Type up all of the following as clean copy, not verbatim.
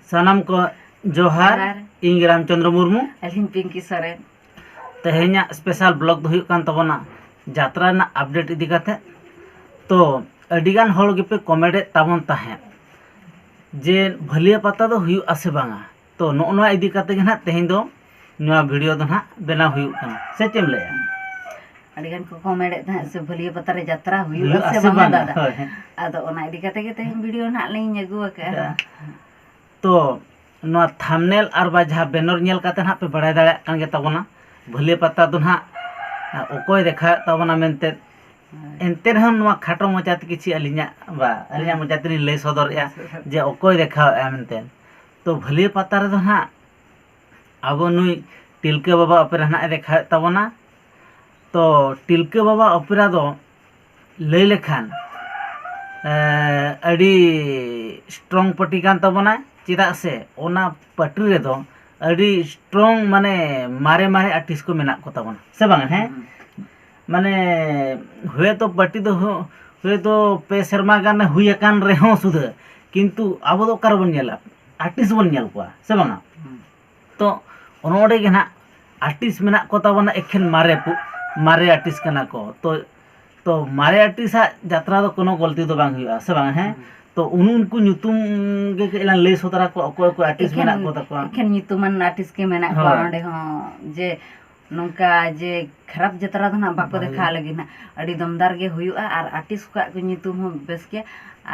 सानाम को जोहार इंग रामचंद्र मुर्मू अलिन पिंकी सोरेन तेहेኛ स्पेशल ब्लॉग दो हुयुक कान तबना यात्रा ना अपडेट इदी काते तो अडिगान होड़ गेपे कमेंट ताबन ताहे जे भलिया पता दो हुयुक आसे बांगा तो नोनवा इदी काते गे ना तेहेñ दो नवा वीडियो दो ना बेना हुयुक काना से चेम लेया अडिगान को कमेंट था से भलिया पता रे यात्रा हुयुक आसे बांगा दादा आदो ओना इदी काते गे तेहेñ वीडियो ना लेኝ अगु का तो नवा थंबनेल और बा जहां बैनर नेल काते ना पे बड़ाय दाड़ा कान गे ताबना भलिया पता दो ना ओकोय देखा ताबना मेनते एनते रहन नवा खाटो मचात किछि अलिया मचातनी लय सदर या जे ओकोय देखा मेनते तो भलिया पता रे दो ना अब नुई तिलके बाबा अपेरा ना देखा ताबना तो तिलके बाबा अपेरा दो लय लेखान अड़ी स्ट्रॉंग पट्टी कान ताबना चेदा से ओना पट्टी रे दो अड़ी स्ट्रॉंग माने मारे मारे आर्टिस्ट को मेना को ताबना से बांग है माने हुए तो पट्टी दो हुए तो पे शर्मा गाने हुई कान रे हो सुध किंतु अब दो कार बन नेला आर्टिस्ट बन नेल को से बांगा तो ओनोडे गे ना आर्टिस्ट मेना को ताबना एखेन मारे आर्टिस्ट कना को तो मारे आर्टिस्ट यात्रा दो कोनो गलती दो बांग हुआ से बांग है तो उनको ᱧᱩᱛᱩᱢ गे के लय सोतरा को अकोय को आर्टिस्ट मेना को तको एखेन ᱧᱩᱛᱩᱢᱟᱱ आर्टिस्ट के मेना को ओंडे हो जे नोंका जे खराब यात्रा दो ना बाको देखा लगी ना अड़ी दमदार गे हुयुआ और आर्टिस्ट को ᱧᱩᱛᱩᱢ हो बेस के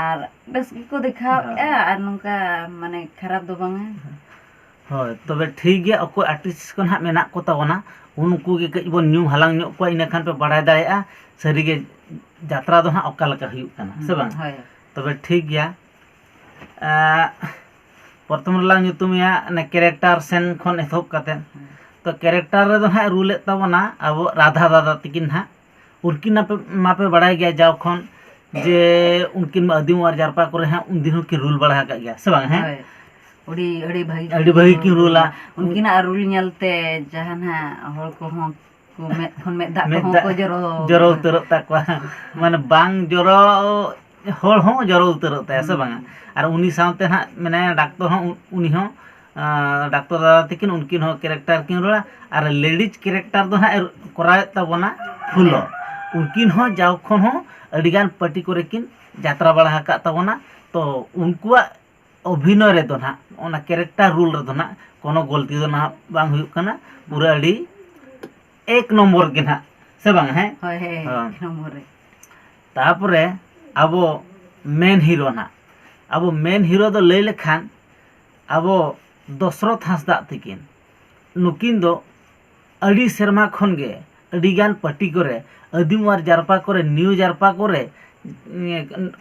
और बेस को देखा और नोंका माने खराब दो बांग होय तबे ठीक गया अकोय आर्टिस्ट को ना मेना को ताबना उनको के कई बन न्यू हलांग न्यो को इना खान पे बड़ाय दाया सरी गे यात्रा दो ना ओका लका हुयुक काना से बांग तबे ठीक गया प्रथम लांग ᱧᱩᱛᱩᱢ या ने कैरेक्टर सेन खन एथोप काते तो कैरेक्टर रे दो ना रूल ताबना अब राधा दादा तिकिन हा उनकिन मापे बड़ाय गया जाव खन जे उनकिन आदिम और जारपा करे हा उन दिन की रूल बड़ा का गया से बांग है अड़ी भाई की रूला उनकिन रूल ñलते जहान हा होल को हो खन में दा को जरो उतरत ताकवा माने बांग जरो होल हो जरो उतरत है से बांग और उनी साउते ना माने डॉक्टर हो उनी हो डॉक्टर दादा तिकिन उनकिन हो कैरेक्टर किन रोला और लेडीज कैरेक्टर दो ना कराय ताबना फुलो उनकिन हो जाव खन हो अडिगान पार्टी करे किन यात्रा बड़ा का ताबना तो उनकुआ अभिनय रे दो ना ओना कैरेक्टर रूल रे दो ना कोनो गलती दो ना बांग हुयुक काना पूरा अड़ी एक नंबर के ना से बांग है एक नंबर रे तापरे अब मेन हीरो ना अब मेन हीरो दो लय लेखान अब दशरथ हांसदा तिकिन नुकिन दो अड़ी शर्मा खन गे अड़ीगान पार्टी करे आदिमवार जारपा करे न्यू जारपा करे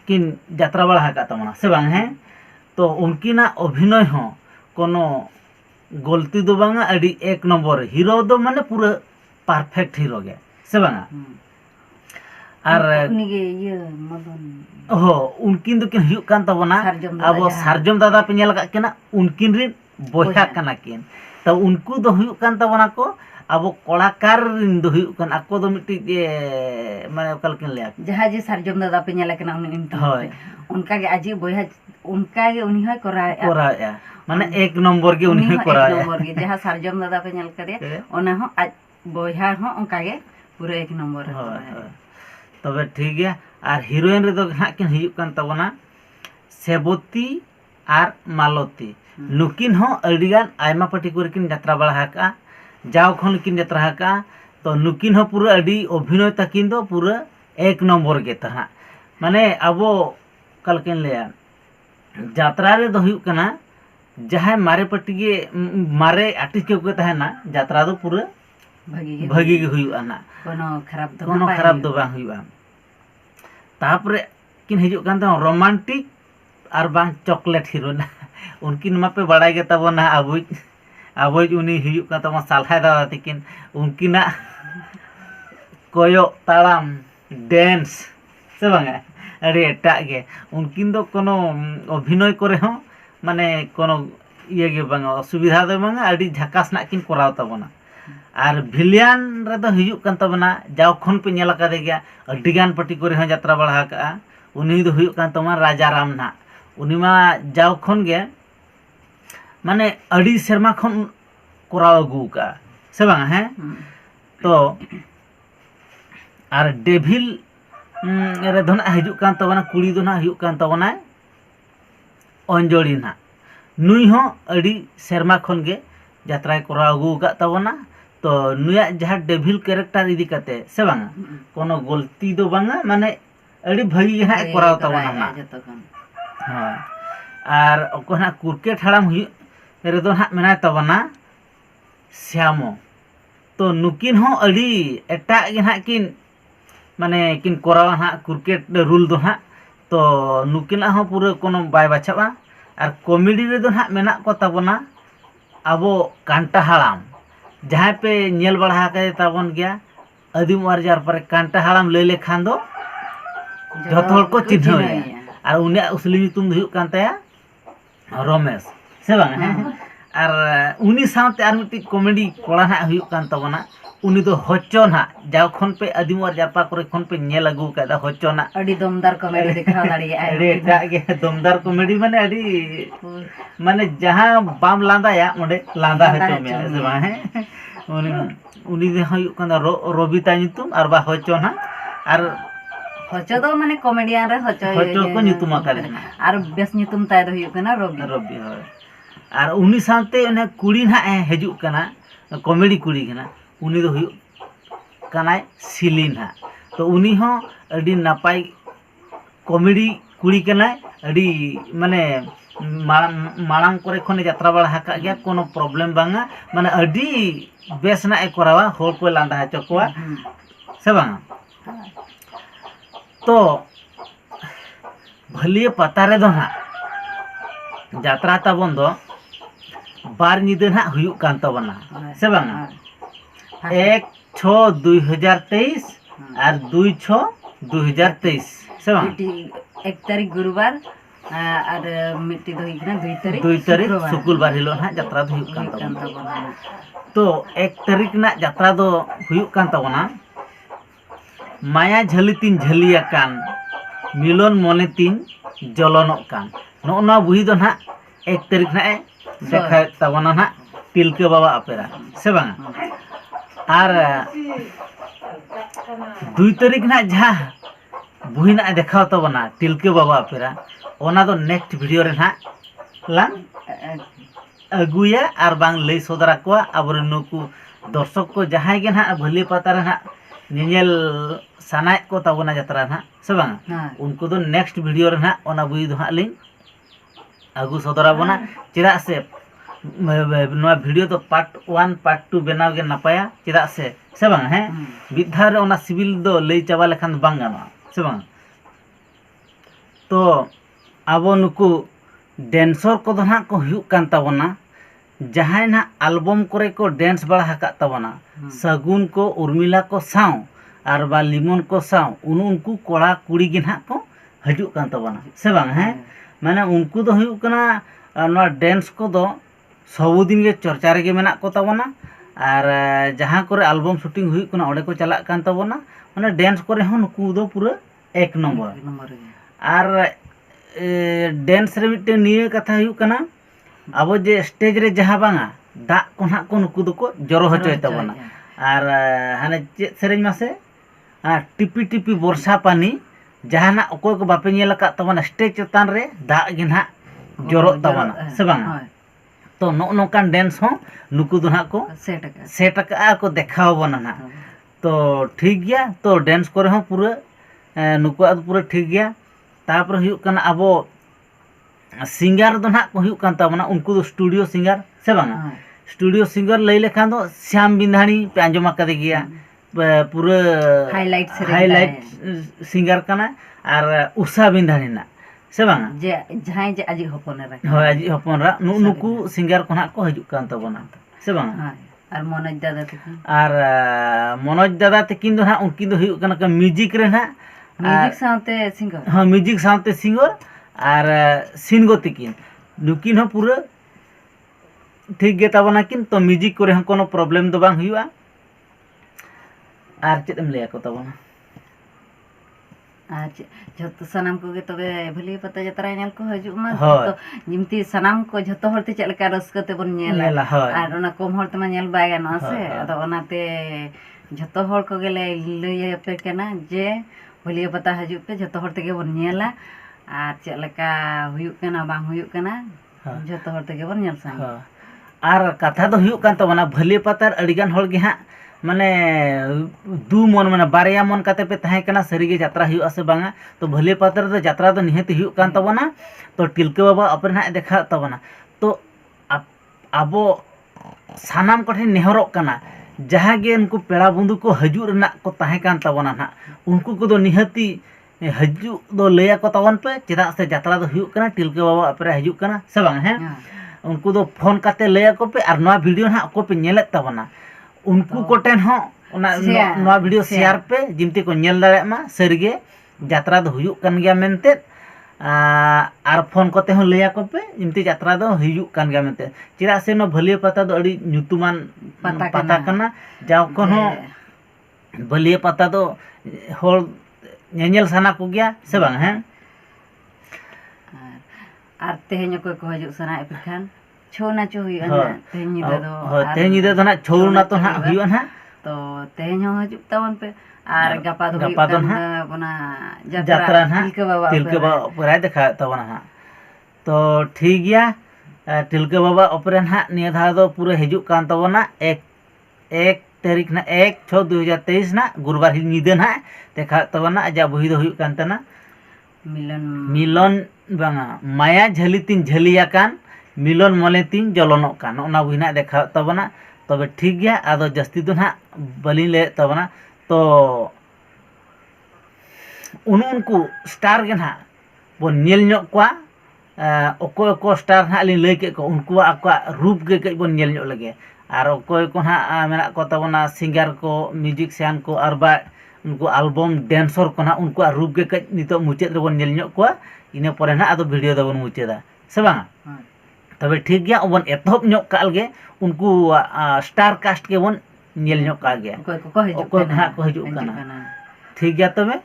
किन यात्रा बड़ा का तमना से बांग है तो उनकिना अभिनय हो कोनो गलती दो बांगा अड़ी एक नंबर हीरो दो माने पूरा परफेक्ट हीरो गे से बांगा और ये मदन हो उनकिन दो किन हुयुक कान ताबना अब सारजम दादा पे नेल का केना उनकिन रिन बोया काना किन तो उनको दो हुयुक कान ताबना को अब कलाकार रिन दो हुयुक कान आको दो मिट्टी माने ओकल किन ले जहां जे सारजम दादा पे नेल केना उन उनका के आजी बोया उनका के उनी है कराया माने एक नंबर के उनी है कराया एक नंबर के जहां सारजम दादा पे नेल करे ओना हो बोया हो उनका के पूरा एक नंबर है तबे ठीक है और हीरोइन रे दो ना किन हुयुक कान ताबना सेबती और मालती नुकिन हो अड़ीगान आयमा पार्टी करे किन यात्रा बड़ा का जाव खन किन यात्रा का तो नुकिन हो पूरा अड़ी अभिनय तकिन दो पूरा एक नंबर के तहा माने अब कल किन ले यात्रा रे दो हुयुक काना जहां मारे पार्टी के मारे आर्टिस्ट के तहना यात्रा दो पूरा भागी के हुयुआ ना कोनो खराब दो बांग हुयुआ तापरे किन हिजुक कान तो रोमांटिक और बांग चॉकलेट हीरो ना उनकिन मापे बड़ाय गे ताबना आबुज उनी हिजुक कान तो सालहाय दादा तिकिन उनकिना कोयो ताड़ाम डांस से बांगा अरे एटा गे उनकिन दो कोनो अभिनय करे हो माने कोनो ये गे बांगा असुविधा दो बांगा अड़ी झकास ना किन कराव ताबना और भिलियन रे दो हिजुक कान ताबना जाव खन पे नेल का दे गया अडिगान पार्टी करे हो यात्रा बड़ा का उनी दो हुयुक कान तमा राजा राम ना उनी मा जाव खन गे माने अड़ी सेरमा खन कोराव अगू का से बांगा हैं तो आर डेभिल रे धोना हिजुक कान तबना कुड़ी दो ना हिजुक कान तबना अंजलि ना नुई हो अड़ी सेरमा खन गे यात्रा कोराव अगू का तबना तो नुया जहाँ डेभिल कैरेक्टर इदी करते से बांगा कोनो गलती दो बांगा माने अड़ी भगी ना कोराव तबना ना हाँ आर ओकोना क्रिकेट हड़ाम रे दो ना मेना तबना श्यामो तो नुकिन हो अड़ी एटा गे ना किन माने किन कोरावा ना क्रिकेट रूल दो ना तो नुकिन हो पूरा कोनो बाय बाछावा और कॉमेडी रे दो ना मेना को तबना अबो कांटा हड़ाम जहाँ पे नेल बढ़ा के तबन गया आदिम वारजार पर कांटा हड़ाम ले लेखान दो जत हर को चिन्ह और उन्हें उसली तुम हुयुक कान ताया रमेश से बांग और उनी साथ आर मिट्टी कॉमेडी कोड़ा ना हुयुक कान तबना उनी दो होचो ना जाओ खन पे आदिमवार जारपा करे खन पे नेल लागू कादा होचो ना अड़ी दमदार कॉमेडी दिखा दाड़िया अरे गे दमदार कॉमेडी माने अड़ी माने जहां बाम लांदाया ओंडे लांदा होचो मे से बा है उनी दे हुयुक कान रबिता नितुम और बा होचो ना और होचो दो माने कॉमेडियन रे होचो को नितुम का और बेस नितुम ताय दो हुयुक ना रबी होय और उनी साथे ओने कुड़ी ना हिजुक काना कॉमेडी कुड़ी काना उनी दो हुयुक कानाय सिलिन हा तो उनी हो अडी नापाय कॉमेडी कुड़ी कानाय अडी माने मांग करे खने यात्रा बड़ा हाका गया कोनो प्रॉब्लम बांगा माने अडी बेस ना ए करावा होर को लांदा चकोवा से बांगा तो भलिए पता रे दो ना यात्रा ताबन दो बार निदे ना हुयुक कान तबना से बांगा 1/6/2023 और 2/6/2023 से बांगा 1 तारीख गुरुवार और मिट्टी दो हिकना 2 तारीख शुक्रवार हिलो ना यात्रा दो हुयुक कान तबना तो 1 तारीख ना यात्रा दो हुयुक कान तबना माया झली तीन झलिया कान मिलन मने तीन जलनक कान नोना बुही दो ना 1 तारीख ना देखा तबना ना तिलके बाबा अपेरा से बांगा और 2 तारीख ना जहाँ बुही ना देखा तबना तिलके बाबा अपेरा ओना दो नेक्स्ट वीडियो रे ना लांग अगुया और बांग लई सदरा को अब नुकु दर्शक को जहाँ के ना भली पता रे ना निनेल सानाय को तबना यात्रा ना से बांगा उनको दो नेक्स्ट वीडियो रे ना ओना बुही दो हा लिंक अगु सदरा बना चिरा से नवा वीडियो तो पार्ट 1 पार्ट 2 बनाव गे नपाया चिरा से बांगा है विधार ओना सिविल दो लई चाबा लेखान बांगा ना से बांगा तो आबो नुकु डांसर को दो ना को हुयुक कान तबना जहां ना एल्बम करे को डांस बड़ा हका तबना सगुन को उर्मिला को साव और बा लिमन को साव उनको कोड़ा कुड़ी गे ना को हजुक कान तबना से बांगा है माने उनको दो हुयुक कना नवा डांस को दो सबुदिन के चर्चा रे मेना को तबना और जहाँ करे एल्बम शूटिंग हुयुक कना ओडे को चला कान तबना माने डांस करे हो नुकु दो पूरा 1 नंबर और डांस रे मिटे निये कथा हुयुक कना अब जे स्टेज रे जहाँ बांगा दा को ना को नुकु दो को जरो होचोय तबना और हाने चे सेरेज मासे टिपी टिपी वर्षा पानी जहाँ ना अकोय को बापे नेल का तबना स्टेज चतान रे दा गे ना जरो तबना से बांगा तो नोकान डांस हो नुकु दो ना को सेट का को देखाव बना ना तो ठीक गया तो डांस करे हो पूरा नुकु पूरा ठीक गया तापर हुयुक कना अबो सिंगर दो ना को हुयुक कान तबना उनको दो स्टूडियो सिंगर से बांगा स्टूडियो सिंगर लई लेखान दो श्याम बिंधाणी पे आंजमा कदे गया पूरा हाईलाइट सिंगर कना और उषा बिंधाणी ना से बांगा जहां जे आजी हपन रे होय आजी हपन रा नुकु सिंगर को ना को हजुक कान तबना से बांगा और मनोज दादा तकिन और मनोज दादा तकिन दो ना उनकी दो हुयुक कना म्यूजिक रे ना म्यूजिक साथे सिंगर हां म्यूजिक साथे सिंगर और सिंगो तकिन नुकिन हो पूरा ठीक गे तबना किन तो म्यूजिक करे हम कोनो प्रॉब्लम दो बांग हुयुआ और चेत एम लेया को तबना जतो सनाम को गे तबे भली पता जतरा नेल को हजू मा हाँ। तो जिमती सनाम को जतो हरते चल का रस्क ते बन नेला हाँ। आर ओना कम हर तमा नेल बाय गानो से हाँ। अदो ओनाते जतो हर को गेले लय पे केना जे भली पता हजू पे जतो हर तेगे बन नेला आर चलका हुयु केना बांग हुयु केना हाँ। जतो हर तेगे बन नेल सा हाँ। आर कथा दो हुयुक कान तबना भले पतार अड़िगान हर गे हाँ माने दू मन माने बारया मन काते पे तहे कना सरीगे यात्रा हुयुक आसे बांगा तो भले पतार दो यात्रा दो निहति हुयुक कान तबना तो टिलके बाबा अपने हाँ देखा तबना तो आबो सानाम कोठे नेहरोक कना जहाँ गे उनको पेड़ा बंधु को हजू रना को तहे कान तबना ना उनको को दो निहति हजू दो लया को तबन पे चेदा से यात्रा दो हुयुक कना टिलके बाबा अपने हजू कना से बांग हैं उनको दो फोन काते लया को पे और नवा वीडियो ना को पे नेलत तबना उनको कोटेन हो नवा वीडियो शेयर पे जिमती को नेल दाड़े मा सरीगे यात्रा दो हुयुक कान गया मेनते आर फोन कोते हो लया को पे जिमती यात्रा दो हुयुक कान गया मेनते चेदा से नो भलिया पता दो अड़ी ᱧᱩᱛᱩᱢᱟᱱ पता कना जाव कोन हो भलिया पता दो होल नेनेल साना को गया से बांग हैं आर तेहेñ को हजू सना एपिखान छो ना छो हुई ना तेहेñ निदे दो ना छो ना तो ना हुई ना तो तेहेñ हो हजू तवन पे आर गपा दो ना बना यात्रा ना तिलके बाबा ऊपर देखा तबना हां तो ठीक गया तिलके बाबा ऊपर ना निया धा दो पूरे हजू कान तबना एक तारीख ना 1/6/2023 ना गुरुवार ही निदे ना देखा तबना आजा बही दो हुई कान तना मिलन बांगा माया झली तीन झलिया कान मिलन मले तीन जलनों कान ओना बुना देखा तबना तबे ठीक गया आदो जस्ती तो ना बलि ले तबना तो उनको स्टार के ना बो नेल ᱧᱚᱜ कोआ ओको को स्टार ना लिन लय के को उनको आका रूप के के बन नेल ᱧᱚᱜ लगे और ओको को ना मेना को तबना सिंगर को म्यूजिशियन को और बा उनको एल्बम डांसर को ना उनको रूप के कज नितो मुचाद रे बन नेल ᱧᱚᱜ कोआ इने परे ना आदो वीडियो दबन मुचादा से बांगा तबे ठीक गया ओबन एतहब ᱧᱚᱜ काल गे उनको स्टार कास्ट के बन नेल ᱧᱚᱜ का गे ओको ना को हजू काना ठीक गया तबे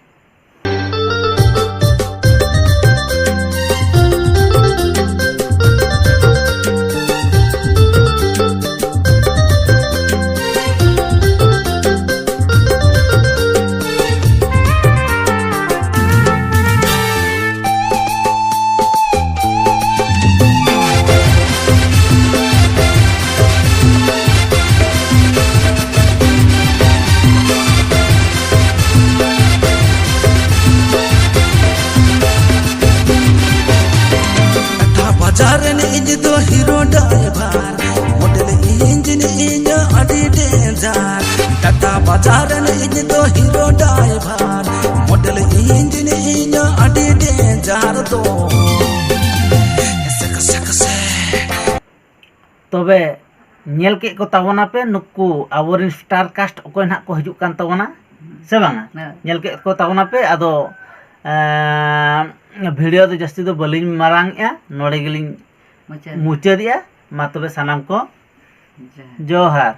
Jaren ij do hero driver model engine inja adi danger tata bajaran ij do hero driver model engine inja adi danger do तबे नेल के को तबना पे नुकु आबोरिन स्टार कास्ट ओको ना को हजू कान तबना से बांगा नेल के को तबना पे आदो वीडियो तो जस्ती तो बलिन मारांग या नोड़े गिलिन मुचाद या मा तबे सनाम को जोहार।